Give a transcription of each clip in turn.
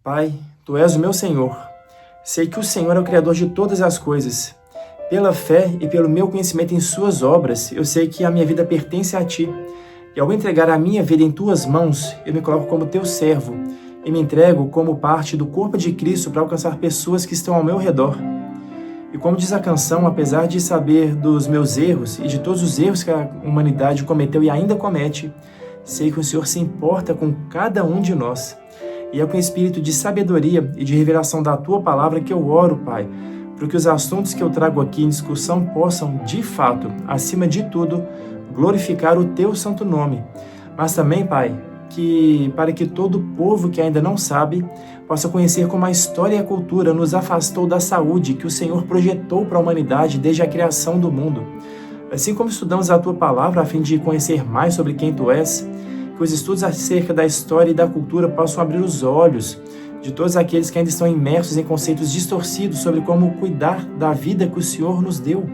Pai, Tu és o meu Senhor. Sei que o Senhor é o Criador de todas as coisas. Pela fé e pelo meu conhecimento em Suas obras, eu sei que a minha vida pertence a Ti. E ao entregar a minha vida em Tuas mãos, eu me coloco como Teu servo e me entrego como parte do corpo de Cristo para alcançar pessoas que estão ao meu redor. E como diz a canção, apesar de saber dos meus erros e de todos os erros que a humanidade cometeu e ainda comete, sei que o Senhor se importa com cada um de nós. E é com espírito de sabedoria e de revelação da Tua palavra que eu oro, Pai, para que os assuntos que eu trago aqui em discussão possam, de fato, acima de tudo, glorificar o Teu santo nome. Mas também, Pai, para que todo povo que ainda não sabe possa conhecer como a história e a cultura nos afastou da saúde que o Senhor projetou para a humanidade desde a criação do mundo. Assim como estudamos a Tua palavra a fim de conhecer mais sobre quem Tu és, que os estudos acerca da história e da cultura possam abrir os olhos de todos aqueles que ainda estão imersos em conceitos distorcidos sobre como cuidar da vida que o Senhor nos deu.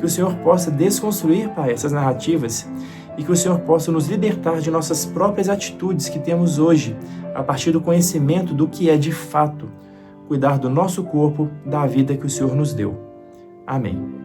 Que o Senhor possa desconstruir, Pai, essas narrativas e que o Senhor possa nos libertar de nossas próprias atitudes que temos hoje, a partir do conhecimento do que é de fato cuidar do nosso corpo, da vida que o Senhor nos deu. Amém.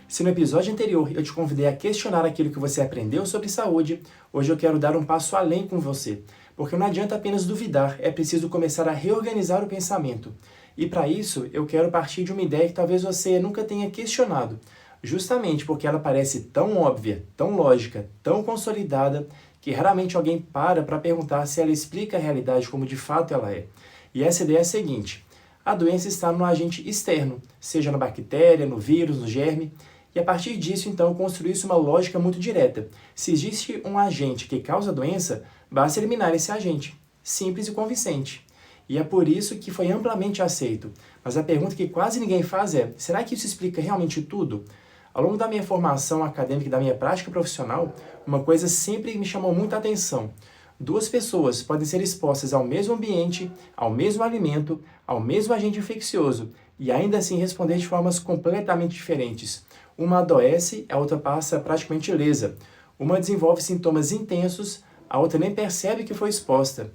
Se no episódio anterior eu te convidei a questionar aquilo que você aprendeu sobre saúde, hoje eu quero dar um passo além com você, porque não adianta apenas duvidar, é preciso começar a reorganizar o pensamento. E para isso, eu quero partir de uma ideia que talvez você nunca tenha questionado, justamente porque ela parece tão óbvia, tão lógica, tão consolidada, que raramente alguém para perguntar se ela explica a realidade como de fato ela é. E essa ideia é a seguinte: a doença está no agente externo, seja na bactéria, no vírus, no germe, e a partir disso, então, construir-se uma lógica muito direta. Se existe um agente que causa a doença, basta eliminar esse agente. Simples e convincente. E é por isso que foi amplamente aceito. Mas a pergunta que quase ninguém faz é: será que isso explica realmente tudo? Ao longo da minha formação acadêmica e da minha prática profissional, uma coisa sempre me chamou muita atenção. Duas pessoas podem ser expostas ao mesmo ambiente, ao mesmo alimento, ao mesmo agente infeccioso, e ainda assim responder de formas completamente diferentes. Uma adoece, a outra passa praticamente ilesa. Uma desenvolve sintomas intensos, a outra nem percebe que foi exposta.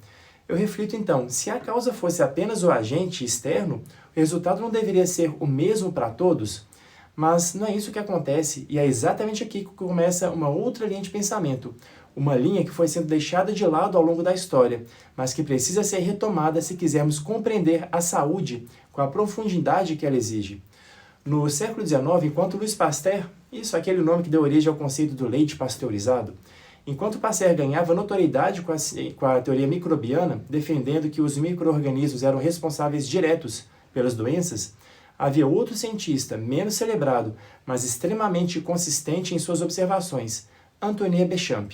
Eu reflito então, se a causa fosse apenas o agente externo, o resultado não deveria ser o mesmo para todos? Mas não é isso que acontece, e é exatamente aqui que começa uma outra linha de pensamento. Uma linha que foi sendo deixada de lado ao longo da história, mas que precisa ser retomada se quisermos compreender a saúde com a profundidade que ela exige. No século XIX, enquanto Louis Pasteur, isso é aquele nome que deu origem ao conceito do leite pasteurizado, enquanto Pasteur ganhava notoriedade com a teoria microbiana, defendendo que os micro-organismos eram responsáveis diretos pelas doenças, havia outro cientista, menos celebrado, mas extremamente consistente em suas observações, Antoine Béchamp.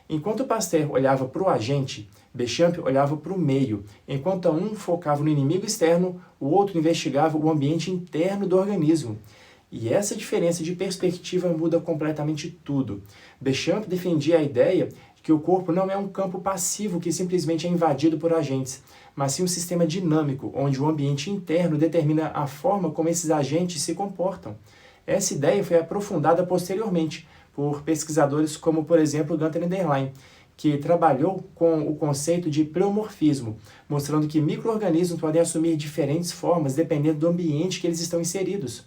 Enquanto Pasteur olhava para o agente, Béchamp olhava para o meio. Enquanto um focava no inimigo externo, o outro investigava o ambiente interno do organismo. E essa diferença de perspectiva muda completamente tudo. Béchamp defendia a ideia de que o corpo não é um campo passivo que simplesmente é invadido por agentes, mas sim um sistema dinâmico, onde o ambiente interno determina a forma como esses agentes se comportam. Essa ideia foi aprofundada posteriormente por pesquisadores como, por exemplo, Gunther Enderlein, que trabalhou com o conceito de pleomorfismo, mostrando que micro-organismos podem assumir diferentes formas dependendo do ambiente que eles estão inseridos.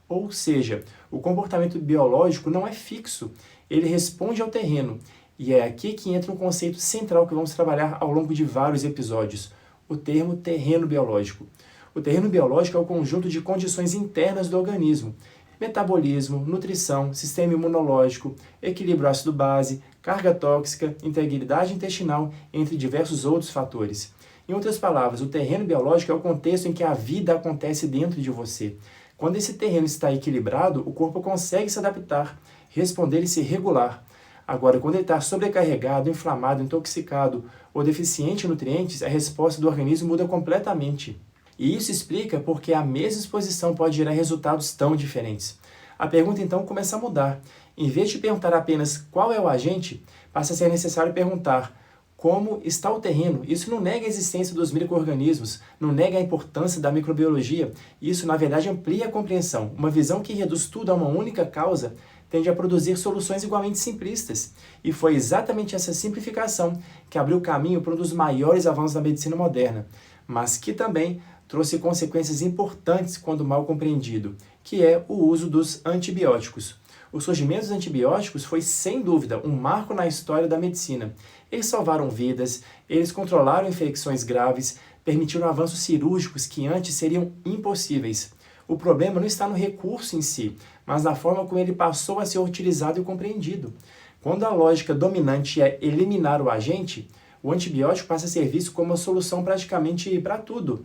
Ou seja, o comportamento biológico não é fixo, ele responde ao terreno. E é aqui que entra um conceito central que vamos trabalhar ao longo de vários episódios, o termo terreno biológico. O terreno biológico é o conjunto de condições internas do organismo: metabolismo, nutrição, sistema imunológico, equilíbrio ácido-base, carga tóxica, integridade intestinal, entre diversos outros fatores. Em outras palavras, o terreno biológico é o contexto em que a vida acontece dentro de você. Quando esse terreno está equilibrado, o corpo consegue se adaptar, responder e se regular. Agora, quando ele está sobrecarregado, inflamado, intoxicado ou deficiente em nutrientes, a resposta do organismo muda completamente. E isso explica porque a mesma exposição pode gerar resultados tão diferentes. A pergunta então começa a mudar. Em vez de perguntar apenas qual é o agente, passa a ser necessário perguntar como está o terreno. Isso não nega a existência dos micro-organismos, não nega a importância da microbiologia. Isso, na verdade, amplia a compreensão. Uma visão que reduz tudo a uma única causa tende a produzir soluções igualmente simplistas. E foi exatamente essa simplificação que abriu caminho para um dos maiores avanços da medicina moderna, mas que também trouxe consequências importantes quando mal compreendido, que é o uso dos antibióticos. O surgimento dos antibióticos foi, sem dúvida, um marco na história da medicina. Eles salvaram vidas, eles controlaram infecções graves, permitiram avanços cirúrgicos que antes seriam impossíveis. O problema não está no recurso em si, mas na forma como ele passou a ser utilizado e compreendido. Quando a lógica dominante é eliminar o agente, o antibiótico passa a ser visto como uma solução praticamente para tudo.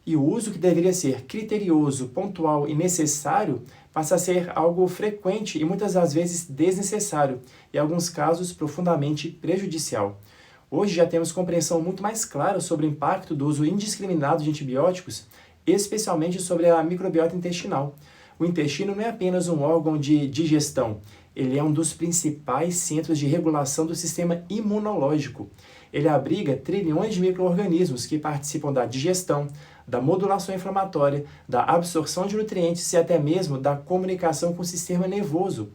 E o uso que deveria ser criterioso, pontual e necessário passa a ser algo frequente e muitas das vezes desnecessário, e em alguns casos profundamente prejudicial. Hoje já temos compreensão muito mais clara sobre o impacto do uso indiscriminado de antibióticos, especialmente sobre a microbiota intestinal. O intestino não é apenas um órgão de digestão, ele é um dos principais centros de regulação do sistema imunológico. Ele abriga trilhões de micro-organismos que participam da digestão, da modulação inflamatória, da absorção de nutrientes e até mesmo da comunicação com o sistema nervoso.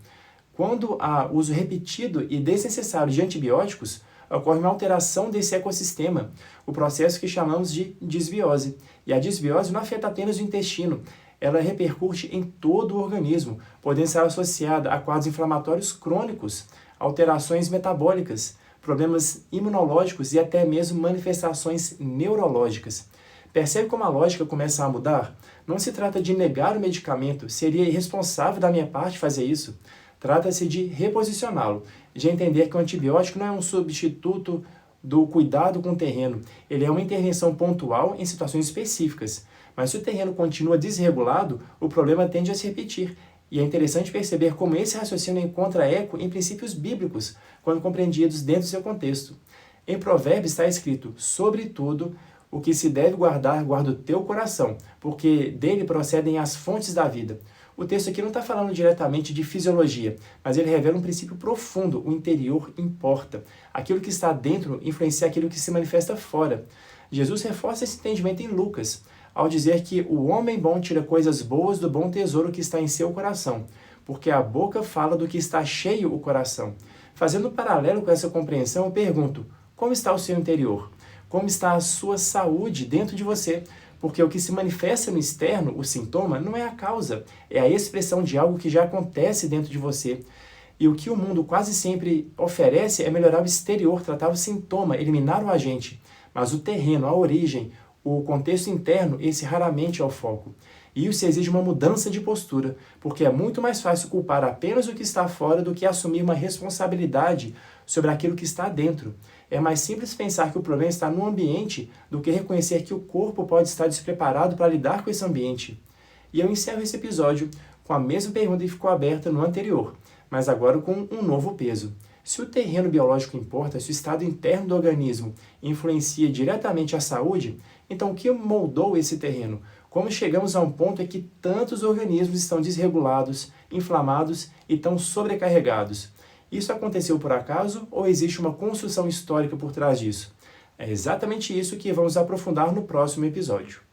Quando há uso repetido e desnecessário de antibióticos, ocorre uma alteração desse ecossistema, o processo que chamamos de disbiose. E a disbiose não afeta apenas o intestino, ela repercute em todo o organismo, podendo estar associada a quadros inflamatórios crônicos, alterações metabólicas, problemas imunológicos e até mesmo manifestações neurológicas. Percebe como a lógica começa a mudar? Não se trata de negar o medicamento, seria irresponsável da minha parte fazer isso. Trata-se de reposicioná-lo, de entender que o antibiótico não é um substituto do cuidado com o terreno, ele é uma intervenção pontual em situações específicas. Mas se o terreno continua desregulado, o problema tende a se repetir. E é interessante perceber como esse raciocínio encontra eco em princípios bíblicos, quando compreendidos dentro do seu contexto. Em Provérbios está escrito: sobretudo, o que se deve guardar, guarda o teu coração, porque dele procedem as fontes da vida. O texto aqui não está falando diretamente de fisiologia, mas ele revela um princípio profundo: o interior importa. Aquilo que está dentro influencia aquilo que se manifesta fora. Jesus reforça esse entendimento em Lucas, ao dizer que o homem bom tira coisas boas do bom tesouro que está em seu coração, porque a boca fala do que está cheio o coração. Fazendo um paralelo com essa compreensão, eu pergunto: como está o seu interior? Como está a sua saúde dentro de você? Porque o que se manifesta no externo, o sintoma, não é a causa, é a expressão de algo que já acontece dentro de você. E o que o mundo quase sempre oferece é melhorar o exterior, tratar o sintoma, eliminar o agente. Mas o terreno, a origem, o contexto interno, esse raramente é o foco. E isso exige uma mudança de postura, porque é muito mais fácil culpar apenas o que está fora do que assumir uma responsabilidade sobre aquilo que está dentro. É mais simples pensar que o problema está no ambiente do que reconhecer que o corpo pode estar despreparado para lidar com esse ambiente. E eu encerro esse episódio com a mesma pergunta que ficou aberta no anterior, mas agora com um novo peso. Se o terreno biológico importa, se o estado interno do organismo influencia diretamente a saúde, então o que moldou esse terreno? Como chegamos a um ponto em que tantos organismos estão desregulados, inflamados e tão sobrecarregados? Isso aconteceu por acaso ou existe uma construção histórica por trás disso? É exatamente isso que vamos aprofundar no próximo episódio.